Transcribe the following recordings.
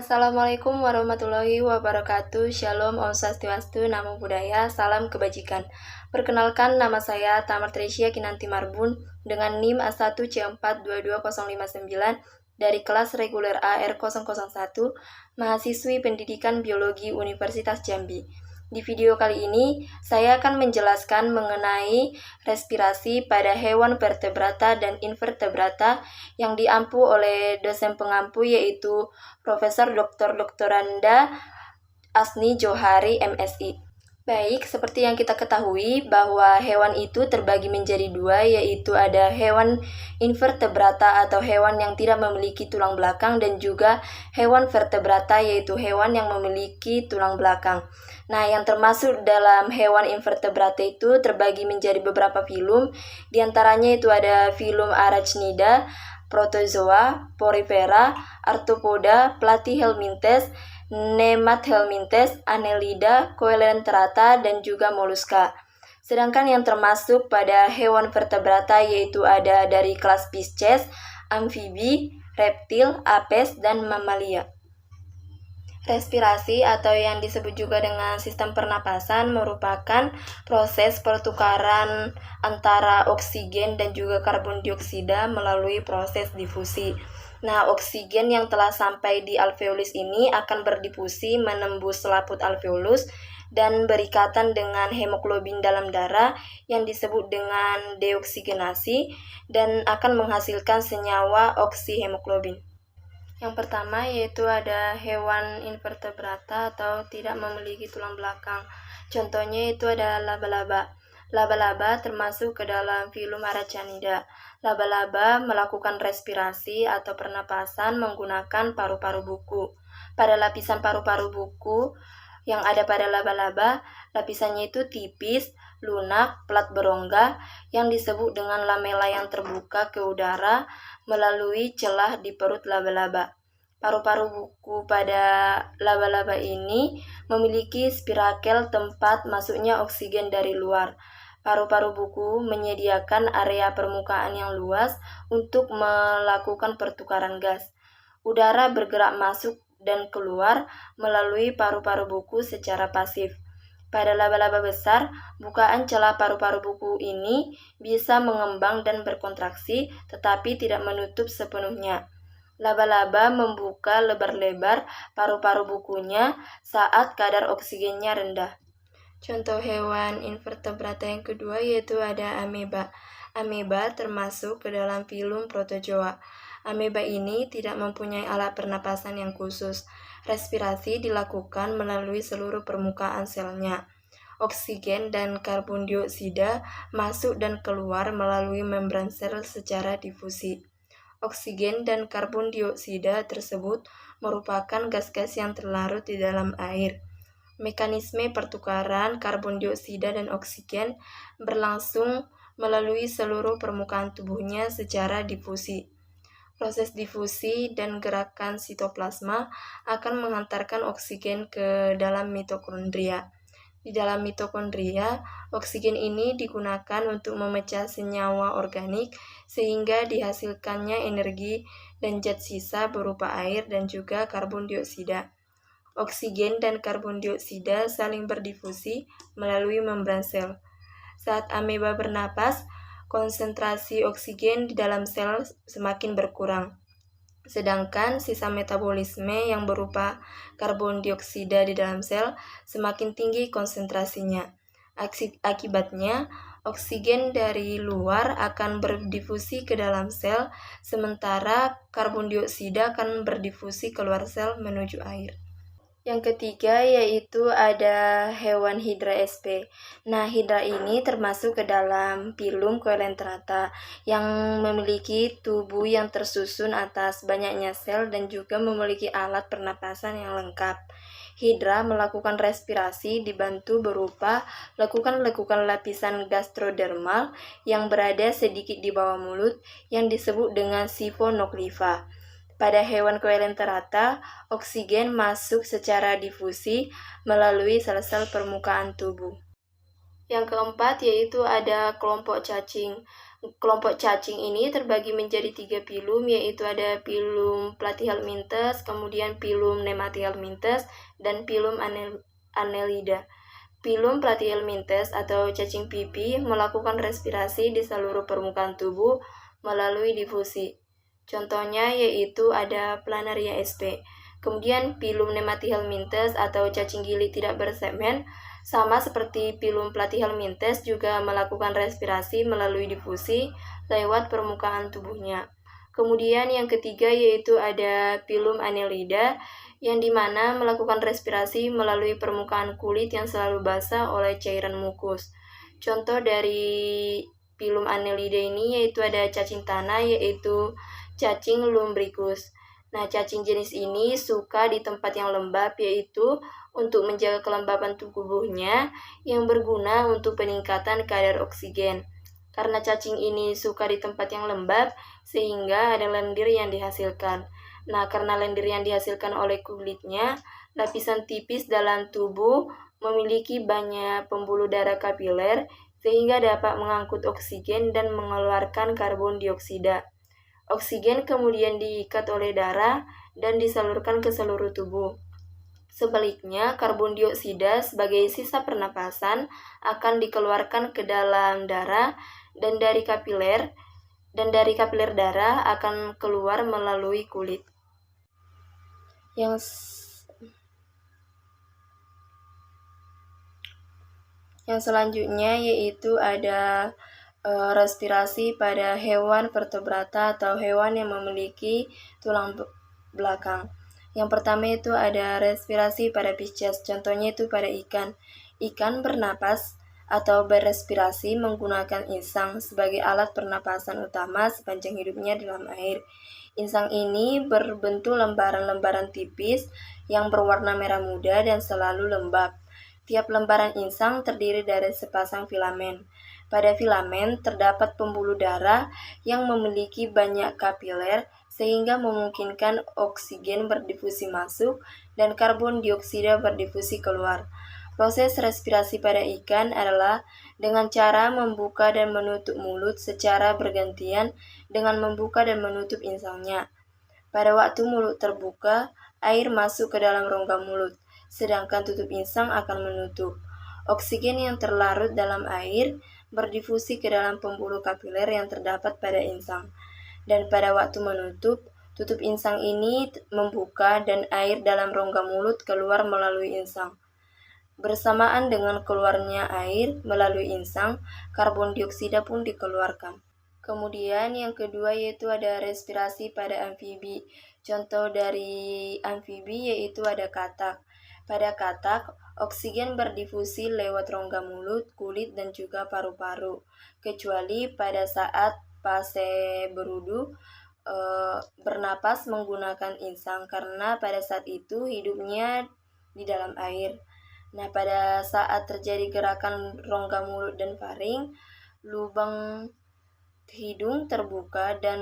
Assalamualaikum warahmatullahi wabarakatuh. Shalom, Om Swastiastu, Namo Buddhaya, salam kebajikan. Perkenalkan, nama saya Tamar Tresya Kinanti Marbun dengan NIM A1C422059 dari kelas reguler AR001, mahasiswi pendidikan biologi Universitas Jambi. Di video kali ini, saya akan menjelaskan mengenai respirasi pada hewan vertebrata dan invertebrata yang diampu oleh dosen pengampu yaitu Profesor Dr. Anda Asni Johari, MSI. Baik, seperti yang kita ketahui bahwa hewan itu terbagi menjadi dua, yaitu ada hewan invertebrata atau hewan yang tidak memiliki tulang belakang dan juga hewan vertebrata yaitu hewan yang memiliki tulang belakang. Nah, yang termasuk dalam hewan invertebrata itu terbagi menjadi beberapa filum, diantaranya itu ada filum Arachnida, Protozoa, Porifera, Arthropoda, Platyhelminthes, Nemathelminthes, Annelida, Coelenterata, dan juga Mollusca. Sedangkan yang termasuk pada hewan vertebrata yaitu ada dari kelas Pisces, amfibi, reptil, apes, dan mamalia. Respirasi atau yang disebut juga dengan sistem pernapasan merupakan proses pertukaran antara oksigen dan juga karbon dioksida melalui proses difusi. Nah, oksigen yang telah sampai di alveolus ini akan berdifusi menembus selaput alveolus dan berikatan dengan hemoglobin dalam darah yang disebut dengan deoksigenasi dan akan menghasilkan senyawa oksihemoglobin. Yang pertama yaitu ada hewan invertebrata atau tidak memiliki tulang belakang. Contohnya itu ada laba-laba. Laba-laba termasuk ke dalam filum Arachnida. Laba-laba melakukan respirasi atau pernapasan menggunakan paru-paru buku. Pada lapisan paru-paru buku yang ada pada laba-laba, lapisannya itu tipis, lunak, pelat berongga yang disebut dengan lamela yang terbuka ke udara melalui celah di perut laba-laba. Paru-paru buku pada laba-laba ini memiliki spirakel tempat masuknya oksigen dari luar. Paru-paru buku menyediakan area permukaan yang luas untuk melakukan pertukaran gas. Udara bergerak masuk dan keluar melalui paru-paru buku secara pasif. Pada laba-laba besar, bukaan celah paru-paru buku ini bisa mengembang dan berkontraksi, tetapi tidak menutup sepenuhnya. Laba-laba membuka lebar-lebar paru-paru bukunya saat kadar oksigennya rendah. Contoh hewan invertebrata yang kedua yaitu ada ameba. Ameba termasuk ke dalam filum Protozoa. Ameba ini tidak mempunyai alat pernapasan yang khusus. Respirasi dilakukan melalui seluruh permukaan selnya. Oksigen dan karbon dioksida masuk dan keluar melalui membran sel secara difusi. Oksigen dan karbon dioksida tersebut merupakan gas-gas yang terlarut di dalam air. Mekanisme pertukaran karbon dioksida dan oksigen berlangsung melalui seluruh permukaan tubuhnya secara difusi. Proses difusi dan gerakan sitoplasma akan menghantarkan oksigen ke dalam mitokondria. Di dalam mitokondria, oksigen ini digunakan untuk memecah senyawa organik sehingga dihasilkannya energi dan zat sisa berupa air dan juga karbon dioksida. Oksigen dan karbon dioksida saling berdifusi melalui membran sel. Saat ameba bernapas, konsentrasi oksigen di dalam sel semakin berkurang. Sedangkan sisa metabolisme yang berupa karbon dioksida di dalam sel semakin tinggi konsentrasinya. Akibatnya, oksigen dari luar akan berdifusi ke dalam sel, sementara karbon dioksida akan berdifusi keluar sel menuju air. Yang ketiga yaitu ada hewan Hydra sp. Nah, Hydra ini termasuk ke dalam filum Coelenterata yang memiliki tubuh yang tersusun atas banyaknya sel dan juga memiliki alat pernapasan yang lengkap. Hydra melakukan respirasi dibantu berupa lekukan-lekukan lapisan gastrodermal yang berada sedikit di bawah mulut yang disebut dengan siphonocleva. Pada hewan Coelenterata, oksigen masuk secara difusi melalui sel-sel permukaan tubuh. Yang keempat yaitu ada kelompok cacing. Kelompok cacing ini terbagi menjadi 3 pilum, yaitu ada pilum Platyhelminthes, kemudian pilum Nematyhelminthes, dan pilum Annelida. Pilum Platyhelminthes atau cacing pipi melakukan respirasi di seluruh permukaan tubuh melalui difusi. Contohnya yaitu ada Planaria sp. Kemudian pilum Nematyhelminthes atau cacing gilik tidak bersegmen sama seperti pilum Platyhelminthes juga melakukan respirasi melalui difusi lewat permukaan tubuhnya. Kemudian yang ketiga yaitu ada pilum Annelida yang dimana melakukan respirasi melalui permukaan kulit yang selalu basah oleh cairan mukus. Contoh dari pilum Annelida ini yaitu ada cacing tanah yaitu cacing lumbricus. Nah, cacing jenis ini suka di tempat yang lembab yaitu untuk menjaga kelembapan tubuhnya yang berguna untuk peningkatan kadar oksigen. Karena cacing ini suka di tempat yang lembab sehingga ada lendir yang dihasilkan. Nah, karena lendir yang dihasilkan oleh kulitnya, lapisan tipis dalam tubuh memiliki banyak pembuluh darah kapiler sehingga dapat mengangkut oksigen dan mengeluarkan karbon dioksida. Oksigen kemudian diikat oleh darah dan disalurkan ke seluruh tubuh. Sebaliknya, karbon dioksida sebagai sisa pernapasan akan dikeluarkan ke dalam darah dan dari kapiler darah akan keluar melalui kulit. Yang selanjutnya yaitu ada respirasi pada hewan vertebrata atau hewan yang memiliki tulang belakang. Yang pertama itu ada respirasi pada Pisces, contohnya itu pada ikan. Ikan bernapas atau berrespirasi menggunakan insang sebagai alat pernapasan utama sepanjang hidupnya dalam air. Insang ini berbentuk lembaran-lembaran tipis yang berwarna merah muda dan selalu lembab. Tiap lembaran insang terdiri dari sepasang filamen. Pada filamen terdapat pembuluh darah yang memiliki banyak kapiler sehingga memungkinkan oksigen berdifusi masuk dan karbon dioksida berdifusi keluar. Proses respirasi pada ikan adalah dengan cara membuka dan menutup mulut secara bergantian dengan membuka dan menutup insangnya. Pada waktu mulut terbuka, air masuk ke dalam rongga mulut, sedangkan tutup insang akan menutup. Oksigen yang terlarut dalam air berdifusi ke dalam pembuluh kapiler yang terdapat pada insang. Dan pada waktu menutup, tutup insang ini membuka dan air dalam rongga mulut keluar melalui insang. Bersamaan dengan keluarnya air melalui insang, karbon dioksida pun dikeluarkan. Kemudian yang kedua yaitu ada respirasi pada amfibi. Contoh dari amfibi yaitu ada katak. Pada katak, oksigen berdifusi lewat rongga mulut, kulit, dan juga paru-paru. Kecuali pada saat fase berudu, bernapas menggunakan insang karena pada saat itu hidupnya di dalam air. Nah, pada saat terjadi gerakan rongga mulut dan faring, lubang hidung terbuka dan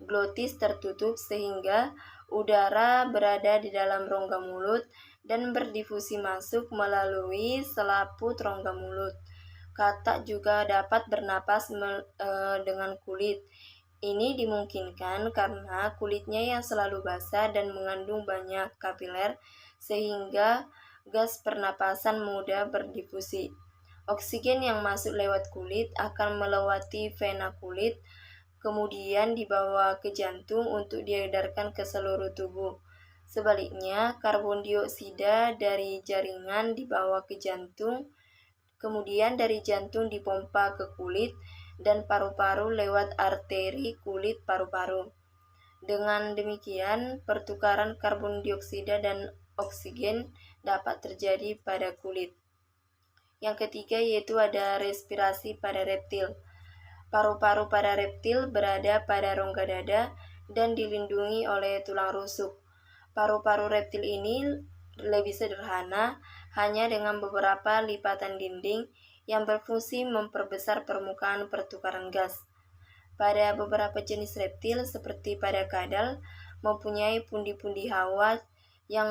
glotis tertutup sehingga udara berada di dalam rongga mulut dan berdifusi masuk melalui selaput rongga mulut. Katak juga dapat bernapas dengan kulit. Ini dimungkinkan karena kulitnya yang selalu basah dan mengandung banyak kapiler sehingga gas pernapasan mudah berdifusi. Oksigen yang masuk lewat kulit akan melewati vena kulit, kemudian dibawa ke jantung untuk diedarkan ke seluruh tubuh. Sebaliknya, karbon dioksida dari jaringan dibawa ke jantung, kemudian dari jantung dipompa ke kulit dan paru-paru lewat arteri kulit paru-paru. Dengan demikian, pertukaran karbon dioksida dan oksigen dapat terjadi pada kulit. Yang ketiga yaitu ada respirasi pada reptil. Paru-paru pada reptil berada pada rongga dada dan dilindungi oleh tulang rusuk. Paru-paru reptil ini lebih sederhana, hanya dengan beberapa lipatan dinding yang berfungsi memperbesar permukaan pertukaran gas. Pada beberapa jenis reptil seperti pada kadal mempunyai pundi-pundi hawa yang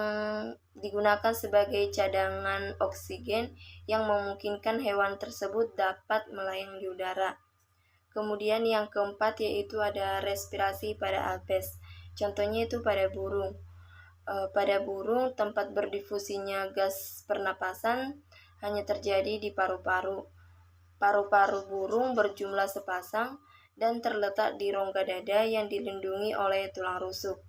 digunakan sebagai cadangan oksigen yang memungkinkan hewan tersebut dapat melayang di udara. Kemudian yang keempat yaitu ada respirasi pada alves. Contohnya itu pada burung. Pada burung, tempat berdifusinya gas pernapasan hanya terjadi di paru-paru. Paru-paru burung berjumlah sepasang dan terletak di rongga dada yang dilindungi oleh tulang rusuk.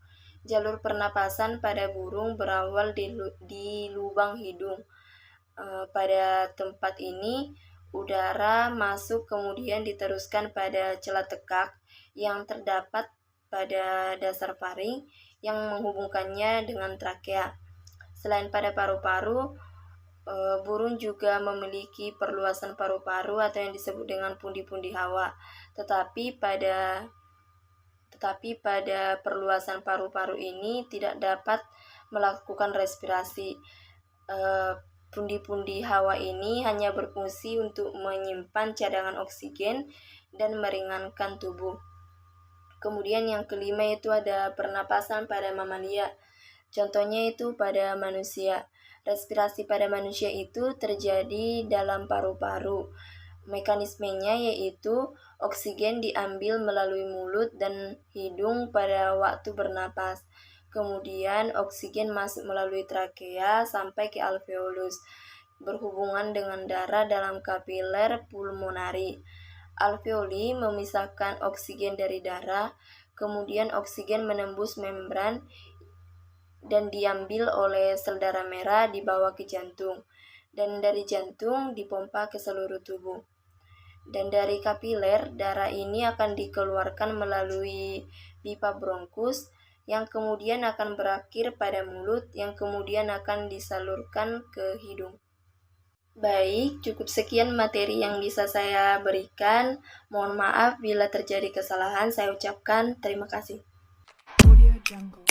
Jalur pernapasan pada burung berawal di lubang hidung. Pada tempat ini, udara masuk kemudian diteruskan pada celah tekak yang terdapat pada dasar faring yang menghubungkannya dengan trakea. Selain pada paru-paru, burung juga memiliki perluasan paru-paru atau yang disebut dengan pundi-pundi hawa. Tetapi pada perluasan paru-paru ini tidak dapat melakukan respirasi. Pundi-pundi hawa ini hanya berfungsi untuk menyimpan cadangan oksigen dan meringankan tubuh. Kemudian yang kelima itu ada pernapasan pada mamalia. Contohnya itu pada manusia. Respirasi pada manusia itu terjadi dalam paru-paru. Mekanismenya yaitu oksigen diambil melalui mulut dan hidung pada waktu bernapas. Kemudian oksigen masuk melalui trakea sampai ke alveolus, berhubungan dengan darah dalam kapiler pulmonari. Alveoli memisahkan oksigen dari darah, kemudian oksigen menembus membran dan diambil oleh sel darah merah dibawa ke jantung, dan dari jantung dipompa ke seluruh tubuh. Dan dari kapiler, darah ini akan dikeluarkan melalui pipa bronkus yang kemudian akan berakhir pada mulut yang kemudian akan disalurkan ke hidung. Baik, cukup sekian materi yang bisa saya berikan. Mohon maaf bila terjadi kesalahan, saya ucapkan terima kasih. Audio Jungle.